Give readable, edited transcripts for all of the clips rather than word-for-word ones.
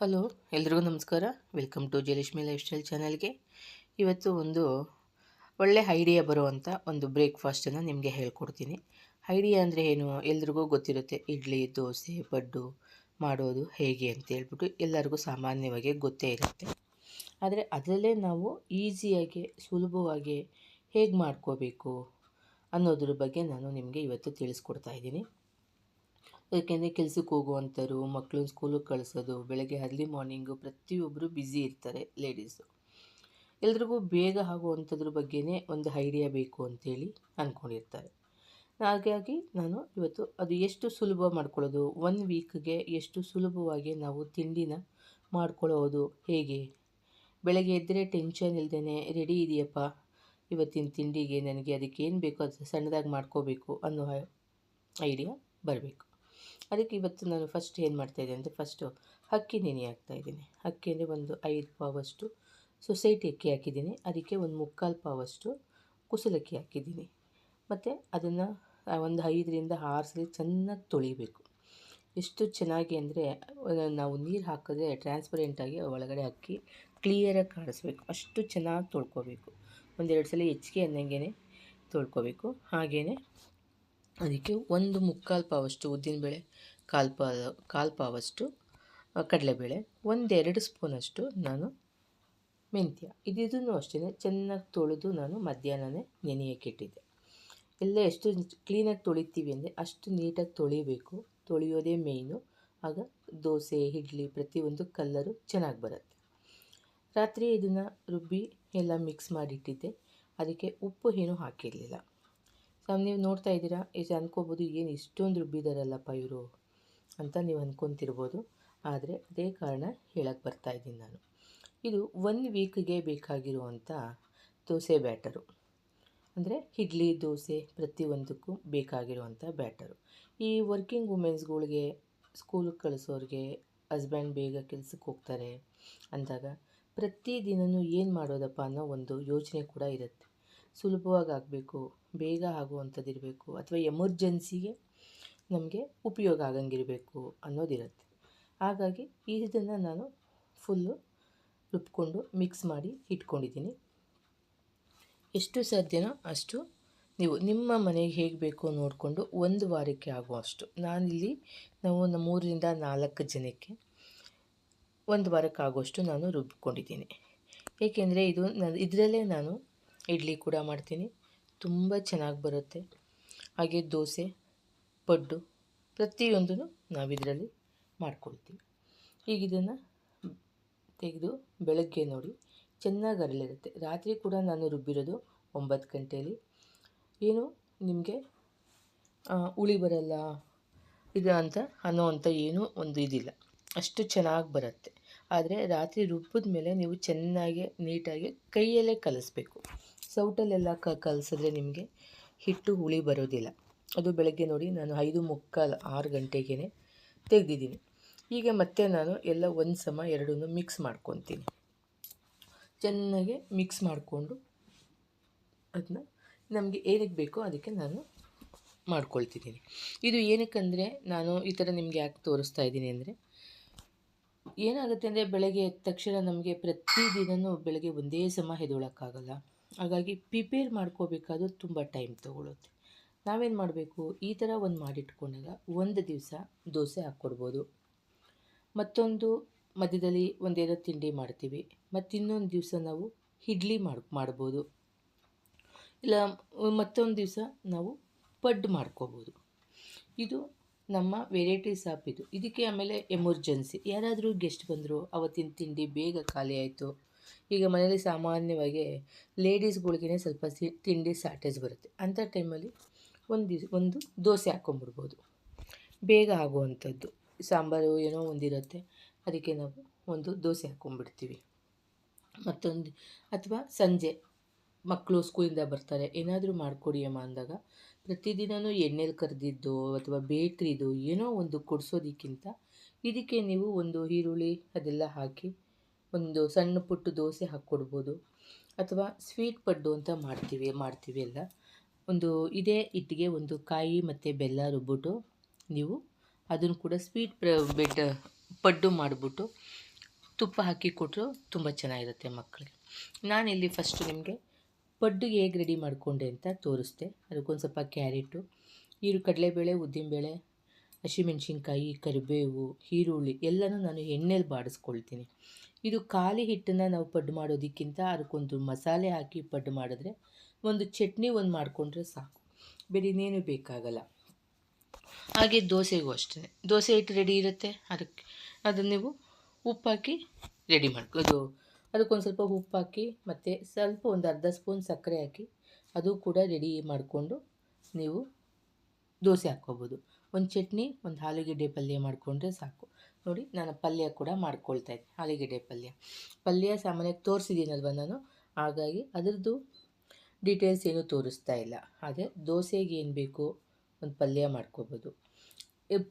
Hello, ಎಲ್ರಿಗೂ ನಮಸ್ಕಾರ. Welcome to Jayalakshmi lifestyle ಚಾನಲ್ಗೆ. ಇವತ್ತು ಒಂದು ಒಳ್ಳೆ ಐಡಿಯಾ ಬರುವಂಥ ಒಂದು ಬ್ರೇಕ್ಫಾಸ್ಟನ್ನು ನಿಮಗೆ ಹೇಳ್ಕೊಡ್ತೀನಿ. ಐಡಿಯಾ ಅಂದರೆ ಏನು, ಎಲ್ರಿಗೂ ಗೊತ್ತಿರುತ್ತೆ. ಇಡ್ಲಿ, ದೋಸೆ, ಪಡ್ಡು ಮಾಡೋದು ಹೇಗೆ ಅಂತ ಹೇಳ್ಬಿಟ್ಟು ಎಲ್ಲರಿಗೂ ಸಾಮಾನ್ಯವಾಗಿ ಗೊತ್ತೇ ಇರುತ್ತೆ. ಆದರೆ ಅದರಲ್ಲೇ ನಾವು ಈಸಿಯಾಗಿ, ಸುಲಭವಾಗಿ ಹೇಗೆ ಮಾಡ್ಕೋಬೇಕು ಅನ್ನೋದ್ರ ಬಗ್ಗೆ ನಾನು ನಿಮಗೆ ಇವತ್ತು ತಿಳಿಸ್ಕೊಡ್ತಾ ಇದ್ದೀನಿ. ಯಾಕೆಂದರೆ ಕೆಲ್ಸಕ್ಕೆ ಹೋಗುವಂಥವ್ರು, ಮಕ್ಕಳನ್ನ ಸ್ಕೂಲಿಗೆ ಕಳಿಸೋದು, ಬೆಳಗ್ಗೆ ಅರ್ಲಿ ಮಾರ್ನಿಂಗು ಪ್ರತಿಯೊಬ್ಬರು ಬ್ಯುಸಿ ಇರ್ತಾರೆ ಲೇಡೀಸು. ಎಲ್ರಿಗೂ ಬೇಗ ಆಗುವಂಥದ್ರ ಬಗ್ಗೆನೇ ಒಂದು ಐಡಿಯಾ ಬೇಕು ಅಂತೇಳಿ ಅಂದ್ಕೊಂಡಿರ್ತಾರೆ. ಹಾಗಾಗಿ ನಾನು ಇವತ್ತು ಅದು ಎಷ್ಟು ಸುಲಭ ಮಾಡ್ಕೊಳ್ಳೋದು, 1 ವೀಕ್ಗೆ ಎಷ್ಟು ಸುಲಭವಾಗಿ ನಾವು ತಿಂಡಿನ ಮಾಡ್ಕೊಳ್ಳೋದು ಹೇಗೆ. ಬೆಳಗ್ಗೆ ಎದ್ದರೆ ಟೆನ್ಷನ್ ಇಲ್ಲದೇ ರೆಡಿ ಇದೆಯಪ್ಪ ಇವತ್ತಿನ ತಿಂಡಿಗೆ, ನನಗೆ ಅದಕ್ಕೇನು ಬೇಕೋ ಅದು ಸಣ್ಣದಾಗಿ ಮಾಡ್ಕೋಬೇಕು ಅನ್ನೋ ಐಡಿಯಾ ಬರಬೇಕು. ಅದಕ್ಕೆ ಇವತ್ತು ನಾನು ಫಸ್ಟ್ ಏನು ಮಾಡ್ತಾಯಿದ್ದೆ ಅಂದರೆ, ಫಸ್ಟು ಅಕ್ಕಿ ನೆನೆ ಹಾಕ್ತಾಯಿದ್ದೀನಿ. ಅಕ್ಕಿ ಅಂದರೆ ಒಂದು 5 ಪಾವಷ್ಟು ಸೊಸೈಟಿ ಅಕ್ಕಿ ಹಾಕಿದ್ದೀನಿ. ಅದಕ್ಕೆ ಒಂದು 3/4 ಪಾವಷ್ಟು ಕುಸಲಕ್ಕಿ ಹಾಕಿದ್ದೀನಿ. ಮತ್ತು ಅದನ್ನು ಒಂದು 5ರಿಂದ 6 ಸಲ ಚೆನ್ನಾಗಿ ತೊಳಿಬೇಕು. ಎಷ್ಟು ಚೆನ್ನಾಗಿ ಅಂದರೆ, ನಾವು ನೀರು ಹಾಕಿದ್ರೆ ಟ್ರಾನ್ಸ್ಪರೆಂಟಾಗಿ ಒಳಗಡೆ ಅಕ್ಕಿ ಕ್ಲಿಯರಾಗಿ ಕಾಣಿಸ್ಬೇಕು. ಅಷ್ಟು ಚೆನ್ನಾಗಿ ತೊಳ್ಕೊಬೇಕು. 1-2 ಸಲ ಹೆಚ್ಚಿಗೆ ಅನ್ನಂಗೆ ತೊಳ್ಕೊಬೇಕು. ಹಾಗೆಯೇ ಅದಕ್ಕೆ ಒಂದು 3/4 ಪಾವಷ್ಟು ಉದ್ದಿನಬೇಳೆ, ಕಾಲು ಪಾವಷ್ಟು ಕಡಲೆಬೇಳೆ, 1-2 ಸ್ಪೂನಷ್ಟು ನಾನು ಮೆಂತ್ಯ, ಇದನ್ನು ಅಷ್ಟೇ ಚೆನ್ನಾಗಿ ತೊಳೆದು ನಾನು ಮಧ್ಯಾಹ್ನವೇ ನೆನೆಯೋಕ್ಕೆ ಇಟ್ಟಿದ್ದೆ. ಎಲ್ಲ ಎಷ್ಟು ಕ್ಲೀನಾಗಿ ತೊಳಿತೀವಿ ಅಂದರೆ ಅಷ್ಟು ನೀಟಾಗಿ ತೊಳಿಬೇಕು. ತೊಳೆಯೋದೇ ಮೇಯ್ನು. ಆಗ ದೋಸೆ, ಇಡ್ಲಿ ಪ್ರತಿಯೊಂದು ಕಲ್ಲರು ಚೆನ್ನಾಗಿ ಬರುತ್ತೆ. ರಾತ್ರಿ ಇದನ್ನು ರುಬ್ಬಿ ಎಲ್ಲ ಮಿಕ್ಸ್ ಮಾಡಿಟ್ಟಿದ್ದೆ. ಅದಕ್ಕೆ ಉಪ್ಪು ಏನೂ ಹಾಕಿರಲಿಲ್ಲ. ನೀವು ನೋಡ್ತಾ ಇದ್ದೀರಾ, ಇದು ಅಂದ್ಕೋಬೋದು, ಏನು ಇಷ್ಟೊಂದು ರುಬ್ಬಿದಾರಲ್ಲಪ್ಪ ಇವರು ಅಂತ ನೀವು ಅಂದ್ಕೊತಿರ್ಬೋದು. ಆದರೆ ಅದೇ ಕಾರಣ ಹೇಳಕ್ಕೆ ಬರ್ತಾಯಿದ್ದೀನಿ ನಾನು. ಇದು 1 ವೀಕ್ಗೆ ಬೇಕಾಗಿರುವಂಥ ದೋಸೆ ಬ್ಯಾಟರು. ಅಂದರೆ ಇಡ್ಲಿ, ದೋಸೆ ಪ್ರತಿಯೊಂದಕ್ಕೂ ಬೇಕಾಗಿರುವಂಥ ಬ್ಯಾಟರು. ಈ ವರ್ಕಿಂಗ್ ವುಮೆನ್ಸ್ಗಳಿಗೆ, ಸ್ಕೂಲಿಗೆ ಕಳಿಸೋರಿಗೆ, ಹಸ್ಬೆಂಡ್ ಬೇಗ ಕೆಲ್ಸಕ್ಕೆ ಹೋಗ್ತಾರೆ ಅಂದಾಗ ಪ್ರತಿದಿನವೂ ಏನು ಮಾಡೋದಪ್ಪ ಅನ್ನೋ ಒಂದು ಯೋಚನೆ ಕೂಡ ಇರುತ್ತೆ. ಸುಲಭವಾಗಿ ಆಗಬೇಕು, ಬೇಗ ಆಗುವಂಥದ್ದಿರಬೇಕು, ಅಥವಾ ಎಮರ್ಜೆನ್ಸಿಗೆ ನಮಗೆ ಉಪಯೋಗ ಆಗಂಗಿರಬೇಕು ಅನ್ನೋದಿರುತ್ತೆ. ಹಾಗಾಗಿ ಇದನ್ನು ನಾನು ಫುಲ್ಲು ರುಬ್ಕೊಂಡು ಮಿಕ್ಸ್ ಮಾಡಿ ಇಟ್ಕೊಂಡಿದ್ದೀನಿ. ಎಷ್ಟು ಸಾಧ್ಯನೋ ಅಷ್ಟು ನೀವು ನಿಮ್ಮ ಮನೆಗೆ ಹೇಗೆ ಬೇಕೋ ನೋಡಿಕೊಂಡು 1 ವಾರಕ್ಕೆ ಆಗುವಷ್ಟು, ನಾವು 3ರಿಂದ 4 ಜನಕ್ಕೆ 1 ವಾರಕ್ಕೆ ಆಗುವಷ್ಟು ನಾನು ರುಬ್ಕೊಂಡಿದ್ದೀನಿ. ಏಕೆಂದರೆ ಇದರಲ್ಲೇ ನಾನು ಇಡ್ಲಿ ಕೂಡ ಮಾಡ್ತೀನಿ, ತುಂಬ ಚೆನ್ನಾಗಿ ಬರುತ್ತೆ. ಹಾಗೆ ದೋಸೆ, ಪಡ್ಡು ಪ್ರತಿಯೊಂದೂ ನಾವಿದರಲ್ಲಿ ಮಾಡ್ಕೊಳ್ತೀವಿ. ಈಗ ಇದನ್ನು ತೆಗೆದು ಬೆಳಗ್ಗೆ ನೋಡಿ ಚೆನ್ನಾಗಿ ಅರಳಿರುತ್ತೆ. ರಾತ್ರಿ ಕೂಡ ನಾನು ರುಬ್ಬಿರೋದು 9 ಗಂಟೆಯಲ್ಲಿ. ಏನು ನಿಮಗೆ ಹುಳಿ ಬರಲ್ಲ ಇದು ಅಂತ ಅನ್ನೋವಂಥ ಏನೂ ಒಂದು ಇದಿಲ್ಲ, ಅಷ್ಟು ಚೆನ್ನಾಗಿ ಬರುತ್ತೆ. ಆದರೆ ರಾತ್ರಿ ರುಬ್ಬಿದ ಮೇಲೆ ನೀವು ಚೆನ್ನಾಗಿ ನೀಟಾಗಿ ಕೈಯಲ್ಲೇ ಕಲಿಸ್ಬೇಕು. ಸೌಟಲ್ಲೆಲ್ಲ ಕಲಸಿದ್ರೆ ನಿಮಗೆ ಹಿಟ್ಟು ಹುಳಿ ಬರೋದಿಲ್ಲ. ಅದು ಬೆಳಗ್ಗೆ ನೋಡಿ ನಾನು 5:45, 6 ಗಂಟೆಗೇ ತೆಗೆದಿದ್ದೀನಿ. ಈಗ ಮತ್ತೆ ನಾನು ಎಲ್ಲ ಒಂದು ಸಮ ಎರಡನ್ನೂ ಮಿಕ್ಸ್ ಮಾಡ್ಕೊತೀನಿ. ಚೆನ್ನಾಗಿ ಮಿಕ್ಸ್ ಮಾಡಿಕೊಂಡು ಅದನ್ನ ನಮಗೆ ಏನಕ್ಕೆ ಬೇಕೋ ಅದಕ್ಕೆ ನಾನು ಮಾಡ್ಕೊಳ್ತಿದ್ದೀನಿ. ಇದು ಏನಕ್ಕಂದರೆ, ನಾನು ಈ ಥರ ನಿಮಗೆ ಯಾಕೆ ತೋರಿಸ್ತಾ ಇದ್ದೀನಿ ಅಂದರೆ, ಏನಾಗುತ್ತೆ ಅಂದರೆ ಬೆಳಗ್ಗೆ ಎದ್ದ ತಕ್ಷಣ ನಮಗೆ ಪ್ರತಿದಿನವೂ ಬೆಳಗ್ಗೆ ಒಂದೇ ಸಮ ಎದ್ದೇಳೋಕ್ಕಾಗಲ್ಲ. ಹಾಗಾಗಿ ಪ್ರಿಪೇರ್ ಮಾಡ್ಕೋಬೇಕಾದ್ರೂ ತುಂಬ ಟೈಮ್ ತೊಗೊಳುತ್ತೆ. ನಾವೇನು ಮಾಡಬೇಕು, ಈ ಥರ ಒಂದು ಮಾಡಿಟ್ಕೊಂಡಾಗ ಒಂದು ದಿವಸ ದೋಸೆ ಹಾಕ್ಕೊಡ್ಬೋದು, ಮತ್ತೊಂದು ಮಧ್ಯದಲ್ಲಿ ಒಂದೇನೋ ತಿಂಡಿ ಮಾಡ್ತೀವಿ, ಮತ್ತು ಇನ್ನೊಂದು ದಿವಸ ನಾವು ಇಡ್ಲಿ ಮಾಡ್ಬೋದು, ಇಲ್ಲ ಮತ್ತೊಂದು ದಿವಸ ನಾವು ಪಡ್ಡು ಮಾಡ್ಕೋಬೋದು. ಇದು ನಮ್ಮ ವೆರೈಟೀಸ್ ಆಫ್ ಇದಕ್ಕೆ ಆಮೇಲೆ ಎಮರ್ಜೆನ್ಸಿ ಯಾರಾದರೂ ಗೆಸ್ಟ್ ಬಂದರು, ಅವತ್ತಿನ ತಿಂಡಿ ಬೇಗ ಖಾಲಿ ಆಯಿತು. ಈಗ ಮನೇಲಿ ಸಾಮಾನ್ಯವಾಗಿ ಲೇಡೀಸ್ಗಳ್ಗೇ ಸ್ವಲ್ಪ ತಿಂಡಿ ಶಾರ್ಟೇಜ್ ಬರುತ್ತೆ. ಅಂಥ ಟೈಮಲ್ಲಿ ಒಂದು ದೋಸೆ ಹಾಕ್ಕೊಂಬಿಡ್ಬೋದು, ಬೇಗ ಆಗುವಂಥದ್ದು. ಸಾಂಬಾರು ಏನೋ ಒಂದಿರುತ್ತೆ, ಅದಕ್ಕೆ ನಾವು ಒಂದು ದೋಸೆ ಹಾಕ್ಕೊಂಬಿಡ್ತೀವಿ. ಮತ್ತೊಂದು ಅಥವಾ ಸಂಜೆ ಮಕ್ಕಳು ಸ್ಕೂಲಿಂದ ಬರ್ತಾರೆ, ಏನಾದರೂ ಮಾಡಿಕೊಡಿ ಅಮ್ಮ ಅಂದಾಗ ಪ್ರತಿದಿನವೂ ಎಣ್ಣೆಲಿ ಕರೆದಿದ್ದು ಅಥವಾ ಬೇಕ್ರಿದು ಏನೋ ಒಂದು ಕೊಡಿಸೋದಕ್ಕಿಂತ ಇದಕ್ಕೆ ನೀವು ಒಂದು ಈರುಳ್ಳಿ ಅದೆಲ್ಲ ಹಾಕಿ ಒಂದು ಸಣ್ಣ ಪುಟ್ಟ ದೋಸೆ ಹಾಕ್ಕೊಡ್ಬೋದು. ಅಥವಾ ಸ್ವೀಟ್ ಪಡ್ಡು ಅಂತ ಮಾಡ್ತೀವಿ ಎಲ್ಲ. ಒಂದು ಇದೇ ಹಿಟ್ಟಿಗೆ ಒಂದು ಕಾಯಿ ಮತ್ತು ಬೆಲ್ಲ ರುಬ್ಬಿಟ್ಟು ನೀವು ಅದನ್ನು ಕೂಡ ಸ್ವೀಟ್ ಪಡ್ಡು ಮಾಡಿಬಿಟ್ಟು ತುಪ್ಪ ಹಾಕಿ ಕೊಟ್ಟರು ತುಂಬ ಚೆನ್ನಾಗಿರುತ್ತೆ ಮಕ್ಕಳಿಗೆ. ನಾನಿಲ್ಲಿ ಫಸ್ಟು ನಿಮಗೆ ಪಡ್ಡುಗೆ ಹೇಗೆ ರೆಡಿ ಮಾಡಿಕೊಂಡೆ ಅಂತ ತೋರಿಸ್ದೆ. ಅದಕ್ಕೊಂದು ಸ್ವಲ್ಪ ಕ್ಯಾರೆಟು, ಕಡಲೆಬೇಳೆ, ಉದ್ದಿನಬೇಳೆ, ಹಸಿಮೆಣ್ಸಿನ್ಕಾಯಿ, ಕರಿಬೇವು, ಈರುಳ್ಳಿ ಎಲ್ಲನೂ ನಾನು ಎಣ್ಣೆಲಿ ಬಾಡಿಸ್ಕೊಳ್ತೀನಿ. ಇದು ಖಾಲಿ ಹಿಟ್ಟನ್ನು ನಾವು ಪಡ್ಡು ಮಾಡೋದಕ್ಕಿಂತ ಅದಕ್ಕೊಂದು ಮಸಾಲೆ ಹಾಕಿ ಪಡ್ಡು ಮಾಡಿದ್ರೆ ಒಂದು ಚಟ್ನಿ ಒಂದು ಮಾಡಿಕೊಂಡ್ರೆ ಸಾಕು, ಬೇರೆ ಇನ್ನೇನು ಬೇಕಾಗಲ್ಲ. ಹಾಗೆ ದೋಸೆಗೂ ಅಷ್ಟೇ, ದೋಸೆ ಹಿಟ್ಟು ರೆಡಿ ಇರುತ್ತೆ, ಅದನ್ನು ನೀವು ಉಪ್ಪಾಕಿ ರೆಡಿ ಅದಕ್ಕೊಂದು ಸ್ವಲ್ಪ ಉಪ್ಪು ಹಾಕಿ ಮತ್ತು ಸ್ವಲ್ಪ ಒಂದು ಅರ್ಧ ಸ್ಪೂನ್ ಸಕ್ಕರೆ ಹಾಕಿ ಅದು ಕೂಡ ರೆಡಿ ಮಾಡಿಕೊಂಡು ನೀವು ದೋಸೆ ಹಾಕ್ಕೋಬೋದು. ಒಂದು ಚಟ್ನಿ, ಒಂದು ಆಲೂಗೆಡ್ಡೆ ಪಲ್ಯ ಮಾಡಿಕೊಂಡ್ರೆ ಸಾಕು. ನೋಡಿ, ನಾನು ಪಲ್ಯ ಕೂಡ ಮಾಡ್ಕೊಳ್ತಾಯಿದ್ದೆ. ಆಲೂಗೆಡ್ಡೆ ಪಲ್ಯ ಸಾಮಾನ್ಯವಾಗಿ ತೋರಿಸಿದ್ದೀನಲ್ವ ನಾನು, ಹಾಗಾಗಿ ಅದರದ್ದು ಡೀಟೇಲ್ಸ್ ಏನೂ ತೋರಿಸ್ತಾ ಇಲ್ಲ. ಆದರೆ ದೋಸೆಗೆ ಏನು ಬೇಕು ಒಂದು ಪಲ್ಯ ಮಾಡ್ಕೋಬೋದು,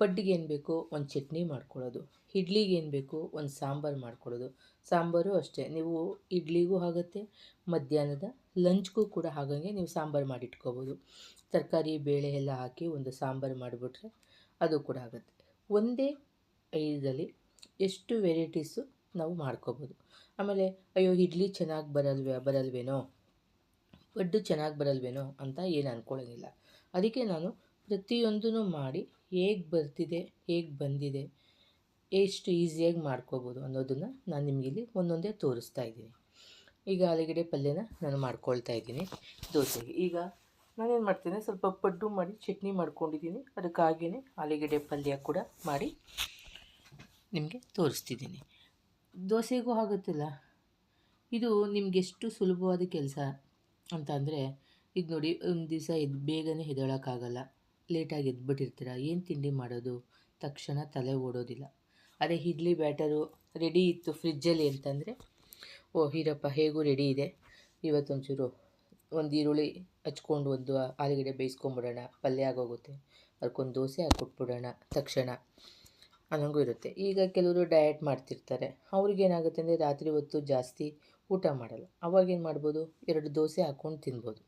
ಪಡ್ಡಿಗೆ ಏನು ಬೇಕು ಒಂದು ಚಟ್ನಿ ಮಾಡ್ಕೊಳ್ಳೋದು, ಇಡ್ಲಿಗೆ ಏನು ಬೇಕು ಒಂದು ಸಾಂಬಾರು ಮಾಡ್ಕೊಳ್ಳೋದು. ಸಾಂಬಾರು ಅಷ್ಟೇ, ನೀವು ಇಡ್ಲಿಗೂ ಆಗುತ್ತೆ, ಮಧ್ಯಾಹ್ನದ ಲಂಚ್ಗೂ ಕೂಡ ಹಾಗಂಗೆ ನೀವು ಸಾಂಬಾರು ಮಾಡಿಟ್ಕೋಬೋದು. ತರಕಾರಿ ಬೇಳೆ ಎಲ್ಲ ಹಾಕಿ ಒಂದು ಸಾಂಬಾರು ಮಾಡಿಬಿಟ್ರೆ ಅದು ಕೂಡ ಆಗುತ್ತೆ. ಒಂದೇ ಇದರಲ್ಲಿ ಎಷ್ಟು ವೆರೈಟೀಸು ನಾವು ಮಾಡ್ಕೋಬೋದು. ಆಮೇಲೆ ಅಯ್ಯೋ ಇಡ್ಲಿ ಚೆನ್ನಾಗಿ ಬರಲ್ವೇನೋ, ಪಡ್ಡು ಚೆನ್ನಾಗಿ ಬರಲ್ವೇನೋ ಅಂತ ಏನು ಅಂದ್ಕೊಳ್ಳೋಂಗಿಲ್ಲ. ಅದಕ್ಕೆ ನಾನು ಪ್ರತಿಯೊಂದೂ ಮಾಡಿ ಹೇಗೆ ಬರ್ತಿದೆ, ಹೇಗೆ ಬಂದಿದೆ, ಎಷ್ಟು ಈಸಿಯಾಗಿ ಮಾಡ್ಕೋಬೋದು ಅನ್ನೋದನ್ನು ನಾನು ನಿಮಗಿಲ್ಲಿ ಒಂದೊಂದೇ ತೋರಿಸ್ತಾ ಇದ್ದೀನಿ. ಈಗ ಆಲೂಗೆಡ್ಡೆ ಪಲ್ಯನ ನಾನು ಮಾಡ್ಕೊಳ್ತಾ ಇದ್ದೀನಿ ದೋಸೆಗೆ. ಈಗ ನಾನೇನು ಮಾಡ್ತೀನಿ, ಸ್ವಲ್ಪ ಪಡ್ಡು ಮಾಡಿ ಚಟ್ನಿ ಮಾಡ್ಕೊಂಡಿದ್ದೀನಿ, ಅದಕ್ಕಾಗಿಯೇ ಆಲೂಗೆಡ್ಡೆ ಪಲ್ಯ ಕೂಡ ಮಾಡಿ ನಿಮಗೆ ತೋರಿಸ್ತಿದ್ದೀನಿ. ದೋಸೆಗೂ ಆಗುತ್ತಿಲ್ಲ, ಇದು ನಿಮಗೆಷ್ಟು ಸುಲಭವಾದ ಕೆಲಸ ಅಂತ ಅಂದರೆ, ಇದು ನೋಡಿ, ಒಂದು ದಿವಸ ಬೇಗನೆ ಎದ್ದೇಳೋಕ್ಕಾಗಲ್ಲ, ಲೇಟಾಗಿ ಎದ್ಬಿಟ್ಟಿರ್ತೀರ, ಏನು ತಿಂಡಿ ಮಾಡೋದು, ತಕ್ಷಣ ತಲೆ ಓಡೋದಿಲ್ಲ. ಅದೇ ಇಡ್ಲಿ ಬ್ಯಾಟರು ರೆಡಿ ಇತ್ತು ಫ್ರಿಜ್ಜಲ್ಲಿ ಅಂತಂದರೆ, ಹೀರಪ್ಪ ಹೇಗೂ ರೆಡಿ ಇದೆ, ಇವತ್ತೊಂಚೂರು ಒಂದು ಈರುಳ್ಳಿ ಹಚ್ಕೊಂಡು ಒಂದು ಆಲೂಗೆಡ್ಡೆ ಬೇಯಿಸ್ಕೊಂಬಿಡೋಣ, ಪಲ್ಯ ಆಗೋಗುತ್ತೆ, ಅದಕ್ಕೊಂದು ದೋಸೆ ಹಾಕ್ಕೊಟ್ಬಿಡೋಣ ತಕ್ಷಣ ಅನ್ನೋಂಗೂ ಇರುತ್ತೆ. ಈಗ ಕೆಲವರು ಡಯಟ್ ಮಾಡ್ತಿರ್ತಾರೆ, ಅವ್ರಿಗೇನಾಗುತ್ತೆ ಅಂದರೆ ರಾತ್ರಿ ಹೊತ್ತು ಜಾಸ್ತಿ ಊಟ ಮಾಡಲ್ಲ, ಅವಾಗೇನು ಮಾಡ್ಬೋದು, 2 ದೋಸೆ ಹಾಕ್ಕೊಂಡು ತಿನ್ಬೋದು.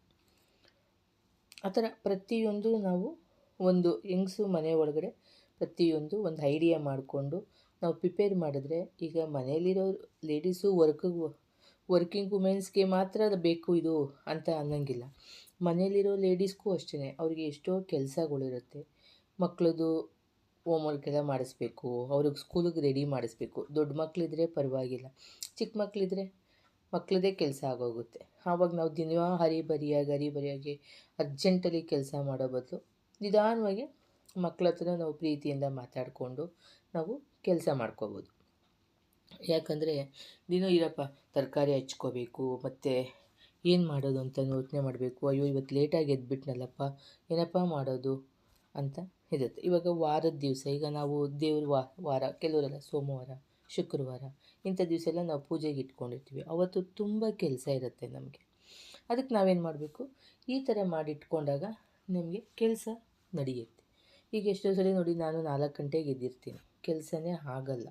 ಆ ಥರ ಪ್ರತಿಯೊಂದು ನಾವು ಒಂದು ಹೆಂಗಸು ಮನೆ ಒಳಗಡೆ ಪ್ರತಿಯೊಂದು ಒಂದು ಐಡಿಯಾ ಮಾಡಿಕೊಂಡು ನಾವು ಪ್ರಿಪೇರ್ ಮಾಡಿದ್ರೆ, ಈಗ ಮನೇಲಿರೋ ಲೇಡೀಸು ವರ್ಕಿಂಗ್ ವುಮೆನ್ಸ್ಗೆ ಮಾತ್ರ ಅದು ಬೇಕು ಇದು ಅಂತ ಅನ್ನೋಂಗಿಲ್ಲ. ಮನೇಲಿರೋ ಲೇಡೀಸ್ಗೂ ಅಷ್ಟೇ, ಅವ್ರಿಗೆ ಎಷ್ಟೋ ಕೆಲಸಗಳಿರುತ್ತೆ, ಮಕ್ಕಳದು ಹೋಮ್ವರ್ಕ್ ಎಲ್ಲ ಮಾಡಿಸ್ಬೇಕು, ಅವ್ರಿಗೆ ಸ್ಕೂಲಿಗೆ ರೆಡಿ ಮಾಡಿಸ್ಬೇಕು. ದೊಡ್ಡ ಮಕ್ಕಳಿದ್ರೆ ಪರವಾಗಿಲ್ಲ, ಚಿಕ್ಕ ಮಕ್ಕಳಿದ್ರೆ ಮಕ್ಕಳದೇ ಕೆಲಸ ಆಗೋಗುತ್ತೆ. ಆವಾಗ ನಾವು ದಿನ ಹರಿಬರಿಯಾಗಿ ಅರ್ಜೆಂಟಲ್ಲಿ ಕೆಲಸ ಮಾಡೋ ಬದಲು ನಿಧಾನವಾಗಿ ಮಕ್ಕಳ ಹತ್ರ ನಾವು ಪ್ರೀತಿಯಿಂದ ಮಾತಾಡಿಕೊಂಡು ನಾವು ಕೆಲಸ ಮಾಡ್ಕೋಬೋದು. ಯಾಕಂದರೆ ದಿನ ಇರಪ್ಪ ತರಕಾರಿ ಹಚ್ಕೋಬೇಕು, ಮತ್ತು ಏನು ಮಾಡೋದು ಅಂತ ಯೋಚನೆ ಮಾಡಬೇಕು, ಅಯ್ಯೋ ಇವತ್ತು ಲೇಟಾಗಿ ಎದ್ಬಿಟ್ನಲ್ಲಪ್ಪ, ಏನಪ್ಪ ಮಾಡೋದು ಅಂತ ಇರುತ್ತೆ. ಇವಾಗ ವಾರದ ದಿವಸ, ಈಗ ನಾವು ದೇವ್ರ ವಾರ ಕೆಲವರೆಲ್ಲ ಸೋಮವಾರ, ಶುಕ್ರವಾರ ಇಂಥ ದಿವಸ ಎಲ್ಲ ನಾವು ಪೂಜೆಗೆ ಇಟ್ಕೊಂಡಿರ್ತೀವಿ, ಅವತ್ತು ತುಂಬ ಕೆಲಸ ಇರುತ್ತೆ ನಮಗೆ. ಅದಕ್ಕೆ ನಾವೇನು ಮಾಡಬೇಕು, ಈ ಥರ ಮಾಡಿಟ್ಕೊಂಡಾಗ ನಮಗೆ ಕೆಲಸ ನಡೆಯುತ್ತೆ. ಈಗ ಎಷ್ಟೋ ಸಲ ನೋಡಿ, ನಾನು 4 ಗಂಟೆಗೆ ಎದ್ದಿರ್ತೀನಿ, ಕೆಲಸನೇ ಆಗಲ್ಲ.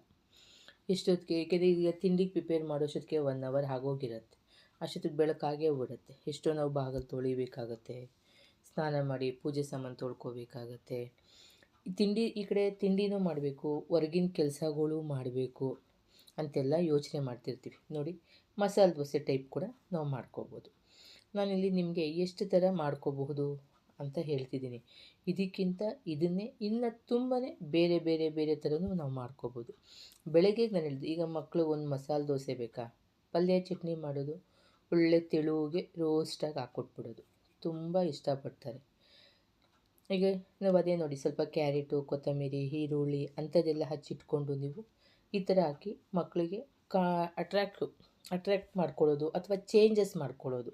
ಎಷ್ಟೊತ್ತಿಗೆ, ಏಕೆಂದರೆ ಈಗ ತಿಂಡಿಗೆ ಪ್ರಿಪೇರ್ ಮಾಡೋಷ್ಟೊತ್ತಿಗೆ 1 ಅವರ್ ಆಗೋಗಿರುತ್ತೆ, ಅಷ್ಟೊತ್ತಿಗೆ ಬೆಳಕಾಗೇ ಬಿಡುತ್ತೆ. ಎಷ್ಟೋ ನಾವು ಬಾಗಿಲು ತೊಳಿಬೇಕಾಗತ್ತೆ, ಸ್ನಾನ ಮಾಡಿ ಪೂಜೆ ಸಾಮಾನು ತೊಳ್ಕೊಬೇಕಾಗತ್ತೆ, ಈ ಕಡೆ ತಿಂಡಿನೂ ಮಾಡಬೇಕು, ಹೊರಗಿನ ಕೆಲಸಗಳು ಮಾಡಬೇಕು ಅಂತೆಲ್ಲ ಯೋಚನೆ ಮಾಡ್ತಿರ್ತೀವಿ. ನೋಡಿ, ಮಸಾಲೆ ದೋಸೆ ಟೈಪ್ ಕೂಡ ನಾವು ಮಾಡ್ಕೋಬೋದು. ನಾನಿಲ್ಲಿ ನಿಮಗೆ ಎಷ್ಟು ಥರ ಮಾಡ್ಕೋಬಹುದು ಅಂತ ಹೇಳ್ತಿದ್ದೀನಿ. ಇದಕ್ಕಿಂತ ಇದನ್ನೇ ಇನ್ನು ತುಂಬಾ ಬೇರೆ ಥರನೂ ನಾವು ಮಾಡ್ಕೋಬೋದು. ಬೆಳಗ್ಗೆ ನಾನು ಹೇಳಿದೆ, ಈಗ ಮಕ್ಕಳು ಒಂದು ಮಸಾಲೆ ದೋಸೆ ಬೇಕಾ, ಪಲ್ಯ ಚಟ್ನಿ ಮಾಡೋದು, ಒಳ್ಳೆ ತೆಳುಗೆ ರೋಸ್ಟಾಗಿ ಹಾಕ್ಕೊಟ್ಬಿಡೋದು, ತುಂಬ ಇಷ್ಟಪಡ್ತಾರೆ. ಈಗ ನಾವು ಅದೇ ನೋಡಿ, ಸ್ವಲ್ಪ ಕ್ಯಾರೆಟು, ಕೊತ್ತಂಬರಿ, ಈರುಳ್ಳಿ ಅಂಥದ್ದೆಲ್ಲ ಹಚ್ಚಿಟ್ಕೊಂಡು ನೀವು ಈ ಥರ ಹಾಕಿ ಮಕ್ಕಳಿಗೆ ಅಟ್ರ್ಯಾಕ್ಟ್ ಮಾಡ್ಕೊಳ್ಳೋದು ಅಥವಾ ಚೇಂಜಸ್ ಮಾಡ್ಕೊಳ್ಳೋದು.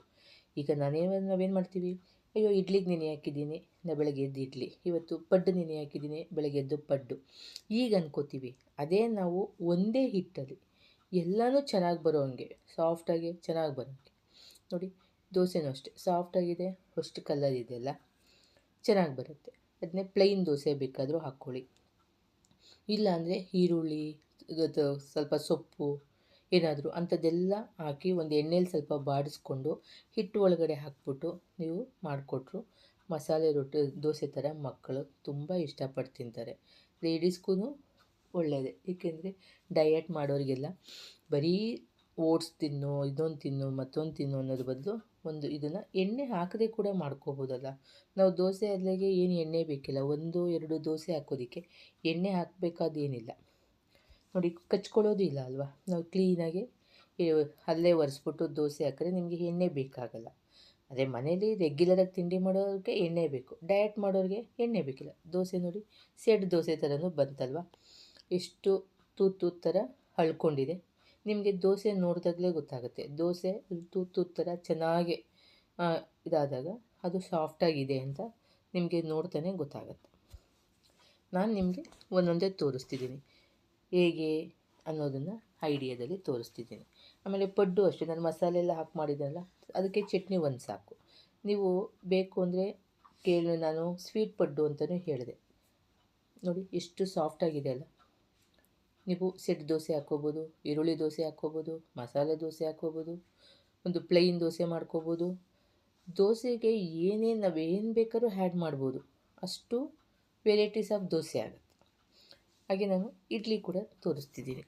ಈಗ ನಾವೇನು ಮಾಡ್ತೀವಿ, ಅಯ್ಯೋ ಇಡ್ಲಿಗೆ ನೆನೆ ಹಾಕಿದ್ದೀನಿ, ಬೆಳಗ್ಗೆ ಎದ್ದು ಇಡ್ಲಿ, ಇವತ್ತು ಪಡ್ಡು ನೆನೆ ಹಾಕಿದ್ದೀನಿ, ಬೆಳಗ್ಗೆ ಎದ್ದು ಪಡ್ಡು, ಈಗ ಅನ್ಕೋತೀವಿ. ಅದೇ ನಾವು ಒಂದೇ ಹಿಟ್ಟಲ್ಲಿ ಎಲ್ಲನೂ ಚೆನ್ನಾಗಿ ಬರೋ ಹಂಗೆ, ಸಾಫ್ಟಾಗಿ ಚೆನ್ನಾಗಿ ಬರೋಂಗೆ. ನೋಡಿ, ದೋಸೆನೂ ಅಷ್ಟೇ ಸಾಫ್ಟಾಗಿದೆ, ಅಷ್ಟು ಕಲರ್ ಇದೆಯಲ್ಲ, ಚೆನ್ನಾಗಿ ಬರುತ್ತೆ. ಅದನ್ನೇ ಪ್ಲೈನ್ ದೋಸೆ ಬೇಕಾದರೂ ಹಾಕ್ಕೊಳ್ಳಿ, ಇಲ್ಲಾಂದರೆ ಈರುಳ್ಳಿ, ಸ್ವಲ್ಪ ಸೊಪ್ಪು ಏನಾದರೂ ಅಂಥದ್ದೆಲ್ಲ ಹಾಕಿ ಒಂದು ಎಣ್ಣೆಲಿ ಸ್ವಲ್ಪ ಬಾಡಿಸ್ಕೊಂಡು ಹಿಟ್ಟು ಒಳಗಡೆ ಹಾಕ್ಬಿಟ್ಟು ನೀವು ಮಾಡಿಕೊಟ್ರು ಮಸಾಲೆ ದೋಸೆ ಥರ ಮಕ್ಕಳು ತುಂಬ ಇಷ್ಟಪಟ್ಟು ತಿಂತಾರೆ. ಲೇಡೀಸ್ಗೂ ಒಳ್ಳೆಯದೇ. ಏಕೆಂದರೆ ಡಯಟ್ ಮಾಡೋರಿಗೆಲ್ಲ ಬರೀ ಓಟ್ಸ್ ತಿನ್ನು, ಇದೊಂದು ತಿನ್ನು, ಮತ್ತೊಂದು ತಿನ್ನು ಅನ್ನೋದ್ರ ಬದಲು ಒಂದು ಇದನ್ನು ಎಣ್ಣೆ ಹಾಕದೆ ಕೂಡ ಮಾಡ್ಕೋಬೋದಲ್ಲ. ನಾವು ದೋಸೆ ಅದ್ಲಿಗೆ ಏನು ಎಣ್ಣೆ ಬೇಕಿಲ್ಲ, 1-2 ದೋಸೆ ಹಾಕೋದಕ್ಕೆ ಎಣ್ಣೆ ಹಾಕಬೇಕಾದೇನಿಲ್ಲ ನೋಡಿ. ಕಚ್ಕೊಳ್ಳೋದು ಇಲ್ಲ ಅಲ್ವಾ. ನಾವು ಕ್ಲೀನಾಗಿ ಅಲ್ಲೇ ಒರೆಸ್ಬಿಟ್ಟು ದೋಸೆ ಹಾಕಿದ್ರೆ ನಿಮಗೆ ಎಣ್ಣೆ ಬೇಕಾಗಲ್ಲ. ಅದೇ ಮನೇಲಿ ರೆಗ್ಯುಲರಾಗಿ ತಿಂಡಿ ಮಾಡೋರಿಗೆ ಎಣ್ಣೆ ಬೇಕು, ಡಯಟ್ ಮಾಡೋರಿಗೆ ಎಣ್ಣೆ ಬೇಕಿಲ್ಲ. ದೋಸೆ ನೋಡಿ ಸೆಟ್ ದೋಸೆ ಥರನೂ ಬಂತಲ್ವ, ಎಷ್ಟು ತೂತು ಥರ ಹಳ್ಕೊಂಡಿದೆ. ನಿಮಗೆ ದೋಸೆ ನೋಡಿದಾಗಲೇ ಗೊತ್ತಾಗುತ್ತೆ. ದೋಸೆ ತೂತು ಥರ ಚೆನ್ನಾಗಿ ಇದಾದಾಗ ಅದು ಸಾಫ್ಟಾಗಿದೆ ಅಂತ ನಿಮಗೆ ನೋಡ್ತಾನೆ ಗೊತ್ತಾಗುತ್ತೆ. ನಾನು ನಿಮಗೆ ಒಂದೊಂದೇ ತೋರಿಸ್ತಿದ್ದೀನಿ ಹೇಗೆ ಅನ್ನೋದನ್ನು ಐಡಿಯಾದಲ್ಲಿ ತೋರಿಸ್ತಿದ್ದೀನಿ. ಆಮೇಲೆ ಪಡ್ಡು ಅಷ್ಟೇ, ನಾನು ಮಸಾಲೆ ಎಲ್ಲ ಹಾಕಿ ಮಾಡಿದ್ದೆನಲ್ಲ, ಅದಕ್ಕೆ ಚಟ್ನಿ ಒಂದು ಸಾಕು. ನೀವು ಬೇಕು ಅಂದರೆ ಕೇಳಿ, ನಾನು ಸ್ವೀಟ್ ಪಡ್ಡು ಅಂತಲೂ ಹೇಳಿದೆ ನೋಡಿ, ಎಷ್ಟು ಸಾಫ್ಟಾಗಿದೆ ಅಲ್ಲ. ನೀವು ಸೆಟ್ ದೋಸೆ ಹಾಕ್ಕೋಬೋದು, ಈರುಳ್ಳಿ ದೋಸೆ ಹಾಕ್ಕೋಬೋದು, ಮಸಾಲೆ ದೋಸೆ ಹಾಕ್ಕೋಬೋದು, ಒಂದು ಪ್ಲೈನ್ ದೋಸೆ ಮಾಡ್ಕೋಬೋದು. ದೋಸೆಗೆ ನಾವೇನು ಬೇಕಾದ್ರೂ ಆ್ಯಡ್ ಮಾಡ್ಬೋದು, ಅಷ್ಟು ವೆರೈಟೀಸ್ ಆಫ್ ದೋಸೆ ಆಗುತ್ತೆ. ಹಾಗೆ ನಾನು ಇಡ್ಲಿ ಕೂಡ ತೋರಿಸ್ತಿದ್ದೀನಿ.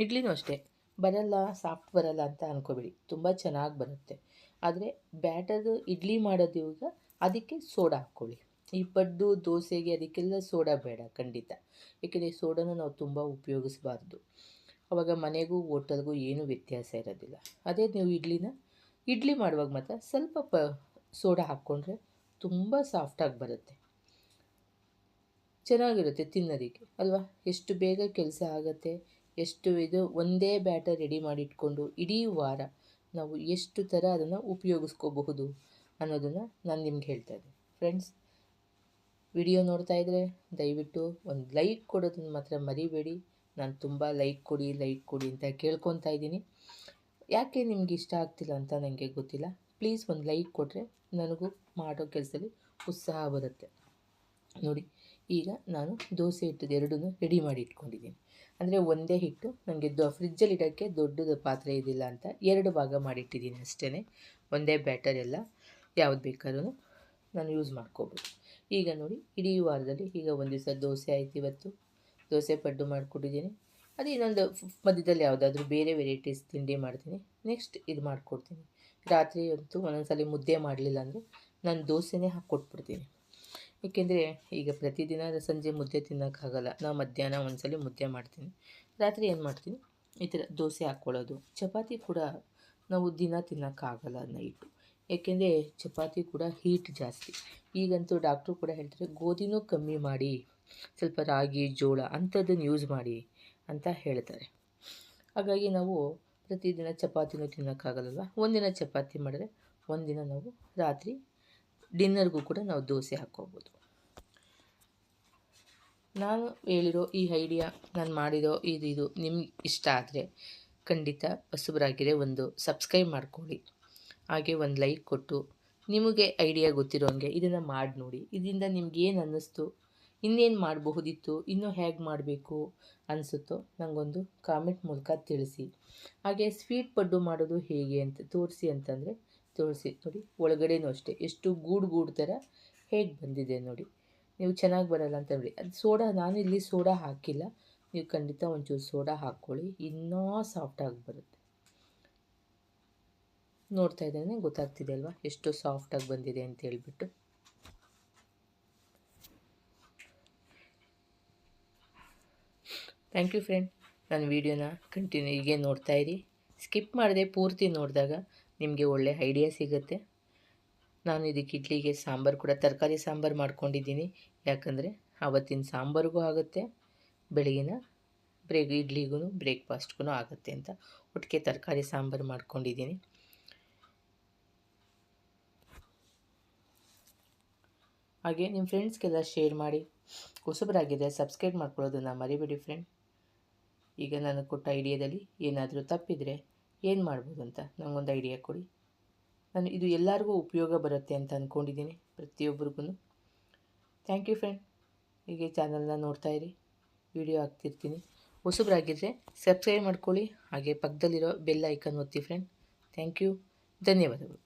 ಇಡ್ಲಿನೂ ಅಷ್ಟೇ, ಬರಲ್ಲ, ಸಾಫ್ಟ್ ಬರಲ್ಲ ಅಂತ ಅಂದ್ಕೋಬೇಡಿ, ತುಂಬ ಚೆನ್ನಾಗಿ ಬರುತ್ತೆ. ಆದರೆ ಬ್ಯಾಟರು ಇಡ್ಲಿ ಮಾಡೋದು ಇವಾಗ ಅದಕ್ಕೆ ಸೋಡಾ ಹಾಕ್ಕೊಳ್ಳಿ. ಈ ಪಡ್ಡು ದೋಸೆಗೆ ಅದಕ್ಕೆಲ್ಲ ಸೋಡಾ ಬೇಡ ಖಂಡಿತ. ಏಕೆಂದರೆ ಸೋಡಾನ ನಾವು ತುಂಬ ಉಪಯೋಗಿಸಬಾರ್ದು. ಆವಾಗ ಮನೆಗೂ ಹೋಟೆಲ್ಗೂ ಏನೂ ವ್ಯತ್ಯಾಸ ಇರೋದಿಲ್ಲ. ಅದೇ ನೀವು ಇಡ್ಲಿ ಮಾಡುವಾಗ ಮಾತ್ರ ಸ್ವಲ್ಪ ಸೋಡಾ ಹಾಕ್ಕೊಂಡ್ರೆ ತುಂಬ ಸಾಫ್ಟಾಗಿ ಬರುತ್ತೆ, ಚೆನ್ನಾಗಿರುತ್ತೆ ತಿನ್ನೋದಕ್ಕೆ ಅಲ್ವಾ. ಎಷ್ಟು ಬೇಗ ಕೆಲಸ ಆಗುತ್ತೆ, ಎಷ್ಟು ಇದು ಒಂದೇ ಬ್ಯಾಟರ್ ರೆಡಿ ಮಾಡಿ ಇಟ್ಕೊಂಡು ಇಡೀ ವಾರ ನಾವು ಎಷ್ಟು ಥರ ಅದನ್ನು ಉಪಯೋಗಿಸ್ಕೋಬಹುದು ಅನ್ನೋದನ್ನು ನಾನು ನಿಮ್ಗೆ ಹೇಳ್ತಾ ಇದ್ದೆ. ಫ್ರೆಂಡ್ಸ್, ವಿಡಿಯೋ ನೋಡ್ತಾ ಇದ್ದರೆ ದಯವಿಟ್ಟು ಒಂದು ಲೈಕ್ ಕೊಡೋದನ್ನು ಮಾತ್ರ ಮರಿಬೇಡಿ. ನಾನು ತುಂಬ ಲೈಕ್ ಕೊಡಿ ಅಂತ ಕೇಳ್ಕೊತಾ ಇದ್ದೀನಿ. ಯಾಕೆ ನಿಮ್ಗೆ ಇಷ್ಟ ಆಗ್ತಿಲ್ಲ ಅಂತ ನನಗೆ ಗೊತ್ತಿಲ್ಲ. ಪ್ಲೀಸ್ ಒಂದು ಲೈಕ್ ಕೊಟ್ಟರೆ ನನಗೂ ಮಾಡೋ ಕೆಲಸದಲ್ಲಿ ಉತ್ಸಾಹ ಬರುತ್ತೆ. ನೋಡಿ, ಈಗ ನಾನು ದೋಸೆ ಹಿಟ್ಟದ್ದು ಎರಡನ್ನೂ ರೆಡಿ ಮಾಡಿ ಇಟ್ಕೊಂಡಿದ್ದೀನಿ. ಅಂದರೆ ಒಂದೇ ಹಿಟ್ಟು ನನಗೆ ಫ್ರಿಜ್ಜಲ್ಲಿ ಇಡೋಕ್ಕೆ ದೊಡ್ಡದು ಪಾತ್ರೆ ಇದಿಲ್ಲ ಅಂತ 2 ಭಾಗ ಮಾಡಿಟ್ಟಿದ್ದೀನಿ ಅಷ್ಟೇ. ಒಂದೇ ಬ್ಯಾಟರ್ ಎಲ್ಲ ಯಾವ್ದು ಬೇಕಾದ್ರೂ ನಾನು ಯೂಸ್ ಮಾಡ್ಕೋಬೋದು. ಈಗ ನೋಡಿ, ಇಡೀ ವಾರದಲ್ಲಿ ಈಗ ಒಂದು ದಿವಸ ದೋಸೆ ಆಯ್ತು, ಇವತ್ತು ದೋಸೆ ಪಡ್ಡು ಮಾಡಿಕೊಟ್ಟಿದ್ದೀನಿ. ಅದು ಇನ್ನೊಂದು ಮಧ್ಯದಲ್ಲಿ ಯಾವುದಾದ್ರೂ ಬೇರೆ ವೆರೈಟೀಸ್ ತಿಂಡಿ ಮಾಡ್ತೀನಿ. ನೆಕ್ಸ್ಟ್ ಇದು ಮಾಡಿಕೊಡ್ತೀನಿ. ರಾತ್ರಿ ಅಂತೂ ಒಂದೊಂದ್ಸಲ ಮುದ್ದೆ ಮಾಡಲಿಲ್ಲ ಅಂದರೆ ನಾನು ದೋಸೆನೇ ಹಾಕ್ಕೊಟ್ಬಿಡ್ತೀನಿ. ಏಕೆಂದರೆ ಈಗ ಪ್ರತಿದಿನ ಸಂಜೆ ಮುದ್ದೆ ತಿನ್ನೋಕ್ಕಾಗಲ್ಲ. ನಾವು ಮಧ್ಯಾಹ್ನ ಒಂದ್ಸಲ ಮುದ್ದೆ ಮಾಡ್ತೀನಿ, ರಾತ್ರಿ ಏನು ಮಾಡ್ತೀನಿ, ಈ ಥರ ದೋಸೆ ಹಾಕ್ಕೊಳ್ಳೋದು. ಚಪಾತಿ ಕೂಡ ನಾವು ದಿನ ತಿನ್ನೋಕ್ಕಾಗಲ್ಲ ನೈಟು, ಏಕೆಂದರೆ ಚಪಾತಿ ಕೂಡ ಹೀಟ್ ಜಾಸ್ತಿ. ಈಗಂತೂ ಡಾಕ್ಟ್ರು ಕೂಡ ಹೇಳ್ತಾರೆ ಗೋಧಿನೂ ಕಮ್ಮಿ ಮಾಡಿ, ಸ್ವಲ್ಪ ರಾಗಿ ಜೋಳ ಅಂಥದ್ದನ್ನು ಯೂಸ್ ಮಾಡಿ ಅಂತ ಹೇಳ್ತಾರೆ. ಹಾಗಾಗಿ ನಾವು ಪ್ರತಿದಿನ ಚಪಾತಿನೂ ತಿನ್ನೋಕ್ಕಾಗಲ್ಲಲ್ವ. ಒಂದಿನ ಚಪಾತಿ ಮಾಡಿದ್ರೆ ಒಂದಿನ ನಾವು ರಾತ್ರಿ ಡಿನ್ನರ್ಗೂ ಕೂಡ ನಾವು ದೋಸೆ ಹಾಕ್ಕೋಬೋದು. ನಾನು ಹೇಳಿರೋ ಈ ಐಡಿಯಾ, ನಾನು ಮಾಡಿರೋ ಇದು ನಿಮ್ಗೆ ಇಷ್ಟ ಆದರೆ ಖಂಡಿತ ಹೊಸಬರಾಗಿರೆ ಒಂದು ಸಬ್ಸ್ಕ್ರೈಬ್ ಮಾಡ್ಕೊಳ್ಳಿ. ಹಾಗೆ ಒಂದು ಲೈಕ್ ಕೊಟ್ಟು ನಿಮಗೆ ಐಡಿಯಾ ಗೊತ್ತಿರೋಂಗೆ ಇದನ್ನು ಮಾಡಿ ನೋಡಿ. ಇದರಿಂದ ನಿಮ್ಗೇನು ಅನ್ನಿಸ್ತು, ಇನ್ನೇನು ಮಾಡಬಹುದಿತ್ತು, ಇನ್ನೂ ಹೇಗೆ ಮಾಡಬೇಕು ಅನಿಸುತ್ತೋ ನನಗೊಂದು ಕಾಮೆಂಟ್ ಮೂಲಕ ತಿಳಿಸಿ. ಹಾಗೆ ಸ್ವೀಟ್ ಪಡ್ಡು ಮಾಡೋದು ಹೇಗೆ ಅಂತ ತೋರಿಸಿ ಅಂತಂದರೆ ತೋರಿಸಿ. ನೋಡಿ, ಒಳಗಡೆನೂ ಅಷ್ಟೇ ಎಷ್ಟು ಗೂಡು ಥರ ಹೇಗೆ ಬಂದಿದೆ ನೋಡಿ. ನೀವು ಚೆನ್ನಾಗಿ ಬರಲ್ಲ ಅಂತ ಹೇಳಿ ಅದು ಸೋಡಾ, ನಾನು ಇಲ್ಲಿ ಸೋಡಾ ಹಾಕಿಲ್ಲ. ನೀವು ಖಂಡಿತ ಒಂಚೂರು ಸೋಡಾ ಹಾಕ್ಕೊಳ್ಳಿ, ಇನ್ನೂ ಸಾಫ್ಟಾಗಿ ಬರುತ್ತೆ. ನೋಡ್ತಾ ಇದ್ದಾನೆ ಗೊತ್ತಾಗ್ತಿದೆ ಅಲ್ವಾ ಎಷ್ಟು ಸಾಫ್ಟಾಗಿ ಬಂದಿದೆ ಅಂತ ಹೇಳ್ಬಿಟ್ಟು. Thank you friend. ನನ್ನ ವೀಡಿಯೋನ ಕಂಟಿನ್ಯೂ ಹೀಗೆ ನೋಡ್ತಾ ಇರಿ. ಸ್ಕಿಪ್ ಮಾಡಿದೆ, ಪೂರ್ತಿ ನೋಡಿದಾಗ ನಿಮಗೆ ಒಳ್ಳೆ ಐಡಿಯಾ ಸಿಗುತ್ತೆ. ನಾನು ಇದಕ್ಕೆ ಇಡ್ಲಿಗೆ ಸಾಂಬಾರು ಕೂಡ ತರಕಾರಿ ಸಾಂಬಾರು ಮಾಡ್ಕೊಂಡಿದ್ದೀನಿ. ಯಾಕಂದರೆ ಆವತ್ತಿನ ಸಾಂಬಾರಿಗೂ ಆಗುತ್ತೆ, ಬೆಳಗಿನ ಇಡ್ಲಿಗೂ ಬ್ರೇಕ್ಫಾಸ್ಟ್ಗೂ ಆಗುತ್ತೆ ಅಂತ ಒಟ್ಟಿಗೆ ತರಕಾರಿ ಸಾಂಬಾರು ಮಾಡ್ಕೊಂಡಿದ್ದೀನಿ. ಹಾಗೆ ನಿಮ್ಮ ಫ್ರೆಂಡ್ಸ್ಗೆಲ್ಲ ಶೇರ್ ಮಾಡಿ. ಹೊಸಬರಾಗಿದೆ ಸಬ್ಸ್ಕ್ರೈಬ್ ಮಾಡ್ಕೊಳ್ಳೋದನ್ನು ಮರಿಬೇಡಿ ಫ್ರೆಂಡ್. ಈಗ ನಾನು ಕೊಟ್ಟ ಐಡಿಯಾದಲ್ಲಿ ಏನಾದರೂ ತಪ್ಪಿದರೆ ಏನು ಮಾಡ್ಬೋದು ಅಂತ ನನಗೊಂದು ಐಡಿಯಾ ಕೊಡಿ. ನಾನು ಇದು ಎಲ್ಲರಿಗೂ ಉಪಯೋಗ ಬರುತ್ತೆ ಅಂತ ಅಂದ್ಕೊಂಡಿದ್ದೀನಿ, ಪ್ರತಿಯೊಬ್ಬರಿಗೂ. Thank you friend. ಹೀಗೆ ಚಾನಲ್ನ ನೋಡ್ತಾ ಇರಿ, ವಿಡಿಯೋ ಹಾಕ್ತಿರ್ತೀನಿ. ಹೊಸಬರಾಗಿದ್ದರೆ ಸಬ್ಸ್ಕ್ರೈಬ್ ಮಾಡ್ಕೊಳ್ಳಿ. ಹಾಗೆ ಪಕ್ಕದಲ್ಲಿರೋ ಬೆಲ್ ಐಕನ್ ಒತ್ತಿ ಫ್ರೆಂಡ್. ಥ್ಯಾಂಕ್ ಯು, ಧನ್ಯವಾದಗಳು.